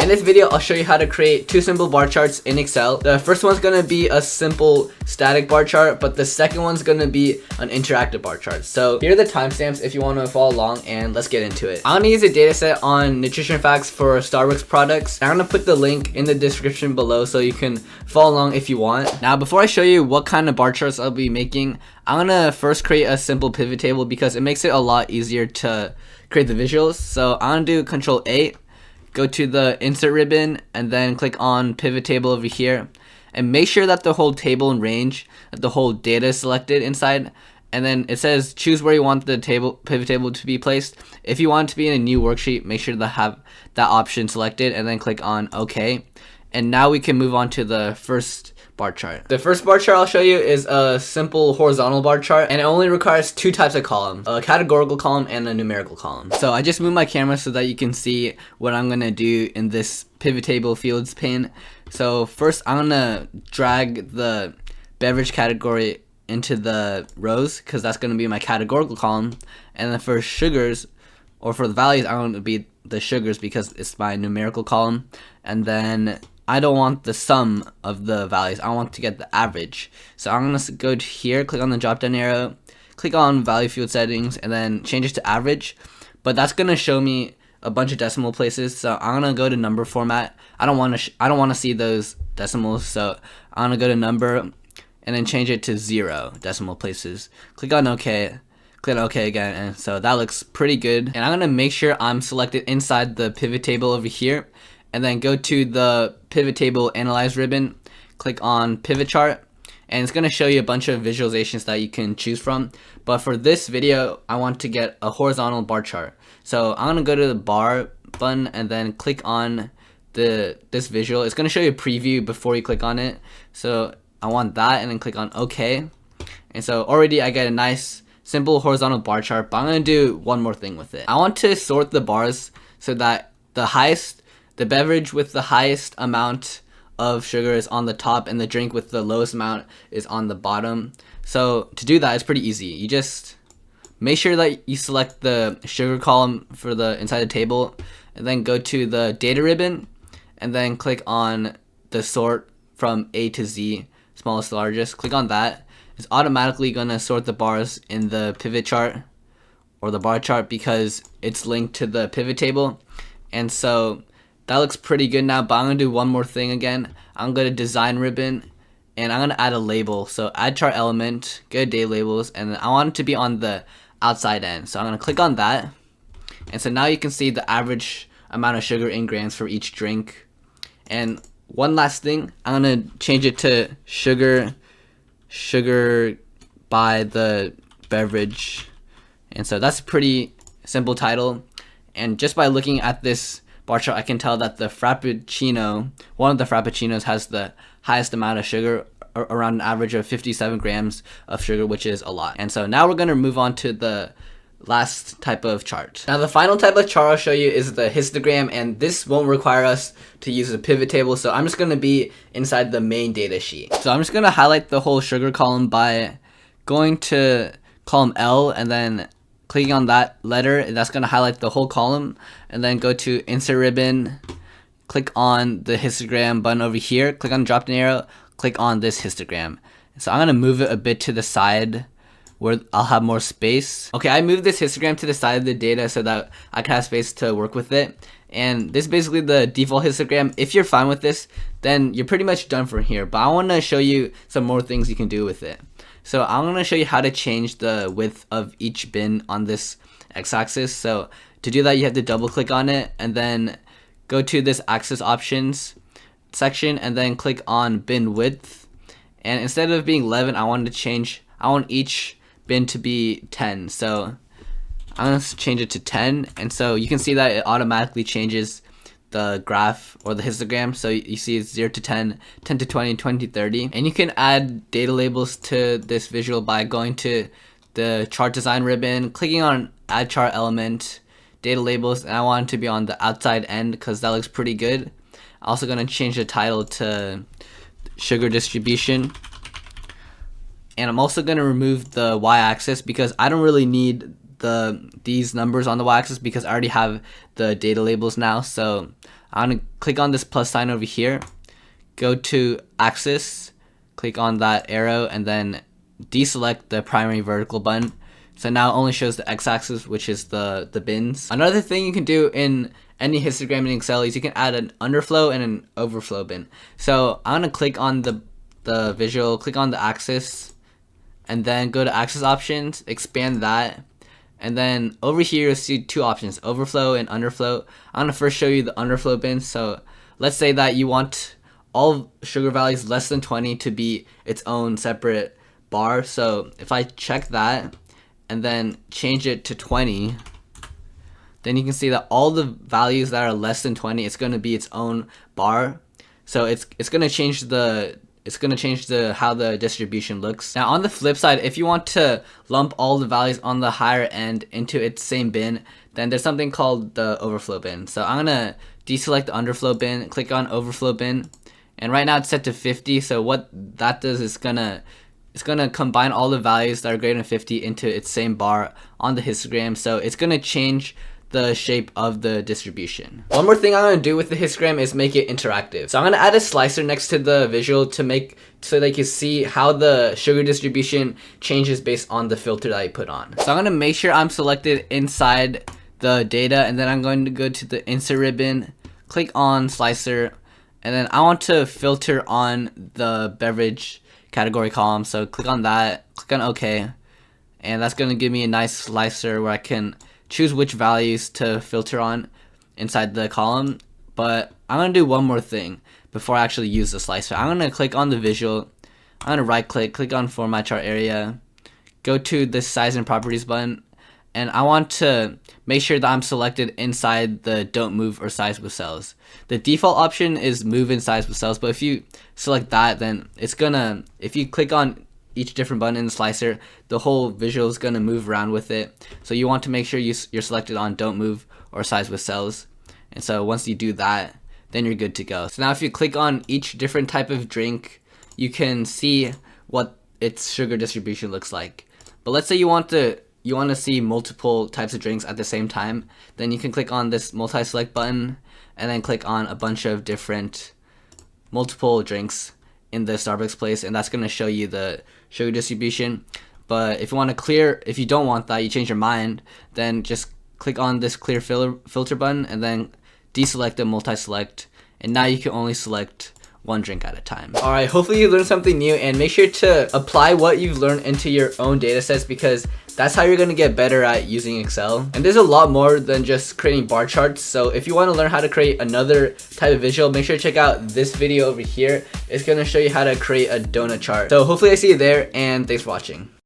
In this video, I'll show you how to create two simple bar charts in Excel. The first one's gonna be a simple static bar chart, but the second one's gonna be an interactive bar chart. So here are the timestamps if you want to follow along, and let's get into it. I'm gonna use a dataset on nutrition facts for Starbucks products. I'm gonna put the link in the description below so you can follow along if you want. Now, before I show you what kind of bar charts I'll be making, I'm gonna first create a simple pivot table because it makes it a lot easier to create the visuals. So I'm gonna do Control A, go to the insert ribbon, and then click on pivot table over here, and make sure that the whole table and range, that the whole data is selected inside. And then it says choose where you want the pivot table to be placed. If you want it to be in a new worksheet, make sure to have that option selected, and then click on OK. And now we can move on to the first bar chart. The first bar chart I'll show you is a simple horizontal bar chart, and it only requires two types of columns, a categorical column and a numerical column. So I just moved my camera so that you can see what I'm gonna do in this pivot table fields pane. So first I'm gonna drag the beverage category into the rows because that's gonna be my categorical column, and then for sugars, or for the values, I'm gonna be the sugars because it's my numerical column. And then I don't want the sum of the values, I want to get the average. So I'm gonna go to here, click on the drop down arrow, click on value field settings, and then change it to average. But that's gonna show me a bunch of decimal places, so I'm gonna go to number format. I don't want to see those decimals, so I'm gonna go to number and then change it to 0 decimal places. Click on OK. Click on OK again, and so that looks pretty good. And I'm gonna make sure I'm selected inside the pivot table over here, and then go to the pivot table analyze ribbon, click on pivot chart, and it's gonna show you a bunch of visualizations that you can choose from. But for this video, I want to get a horizontal bar chart. So I'm gonna go to the bar button and then click on this visual. It's gonna show you a preview before you click on it. So I want that, and then click on OK. And so already I get a nice simple horizontal bar chart, but I'm gonna do one more thing with it. I want to sort the bars so that the beverage with the highest amount of sugar is on the top, and the drink with the lowest amount is on the bottom. So to do that, it's pretty easy. You just make sure that you select the sugar column for the inside the table, and then go to the data ribbon, and then click on the sort from A to Z, smallest to largest. Click on that. It's automatically gonna sort the bars in the pivot chart or the bar chart because it's linked to the pivot table. And so that looks pretty good now, but I'm gonna do one more thing again. I'm gonna design ribbon, and I'm gonna add a label. So add chart element, go to data labels, and I want it to be on the outside end. So I'm gonna click on that. And so now you can see the average amount of sugar in grams for each drink. And one last thing, I'm gonna change it to sugar by the beverage. And so that's a pretty simple title. And just by looking at this bar chart, I can tell that the Frappuccino, one of the Frappuccinos, has the highest amount of sugar, around an average of 57 grams of sugar, which is a lot. And so now we're gonna move on to the last type of chart. Now the final type of chart I'll show you is the histogram, and this won't require us to use a pivot table, so I'm just gonna be inside the main data sheet. So I'm just gonna highlight the whole sugar column by going to column L and then clicking on that letter, and that's gonna highlight the whole column. And then go to insert ribbon, click on the histogram button over here, click on the drop down arrow, click on this histogram. So I'm gonna move it a bit to the side where I'll have more space. Okay, I moved this histogram to the side of the data so that I can have space to work with it. And this is basically the default histogram. If you're fine with this, then you're pretty much done from here. But I want to show you some more things you can do with it. So I'm going to show you how to change the width of each bin on this x-axis. So to do that, you have to double click on it and then go to this axis options section and then click on bin width. And instead of being 11, I want each bin to be 10. So I'm going to change it to 10. And so you can see that it automatically changes the graph or the histogram. So you see it's 0 to 10, 10 to 20, 20 to 30. And you can add data labels to this visual by going to the chart design ribbon, clicking on add chart element, data labels, and I want it to be on the outside end because that looks pretty good. I'm also going to change the title to sugar distribution. And I'm also going to remove the y-axis because I don't really need these numbers on the y-axis because I already have the data labels now. So I'm gonna click on this plus sign over here, go to axis, click on that arrow, and then deselect the primary vertical button. So now it only shows the x-axis, which is the bins. Another thing you can do in any histogram in Excel is you can add an underflow and an overflow bin. So I'm gonna click on the visual, click on the axis, and then go to axis options, expand that, and then over here you'll see two options, overflow and underflow. I'm gonna first show you the underflow bin. So let's say that you want all sugar values less than 20 to be its own separate bar. So if I check that and then change it to 20, then you can see that all the values that are less than 20, it's going to be its own bar. So it's going to change how the distribution looks. Now on the flip side, if you want to lump all the values on the higher end into its same bin, then there's something called the overflow bin. So I'm gonna deselect the underflow bin, click on overflow bin, and right now it's set to 50. So what that does is it's gonna combine all the values that are greater than 50 into its same bar on the histogram. So it's gonna change the shape of the distribution. One more thing I'm gonna do with the histogram is make it interactive. So I'm gonna add a slicer next to the visual to make so they can see how the sugar distribution changes based on the filter that you put on. So I'm gonna make sure I'm selected inside the data, and then I'm going to go to the insert ribbon, click on slicer, and then I want to filter on the beverage category column. So click on that, click on OK, and that's gonna give me a nice slicer where I can choose which values to filter on inside the column. But I'm gonna do one more thing before I actually use the slicer. I'm gonna click on the visual, I'm gonna right click on format chart area, go to the size and properties button, and I want to make sure that I'm selected inside the don't move or size with cells. The default option is move in size with cells, but if you select that, then it's gonna, if you click on each different button in the slicer, the whole visual is going to move around with it. So you want to make sure you're selected on don't move or size with cells. And so once you do that, then you're good to go. So now if you click on each different type of drink, you can see what its sugar distribution looks like. But let's say you want to see multiple types of drinks at the same time, then you can click on this multi-select button and then click on a bunch of different multiple drinks in the Starbucks place, and that's going to show you the sugar distribution. But if you don't want that, you change your mind, then just click on this clear filter button and then deselect the multi-select, and now you can only select one drink at a time. Alright, hopefully you learned something new, and make sure to apply what you've learned into your own data sets, because that's how you're going to get better at using Excel. And there's a lot more than just creating bar charts. So if you want to learn how to create another type of visual, make sure to check out this video over here. It's going to show you how to create a donut chart. So hopefully I see you there, and thanks for watching.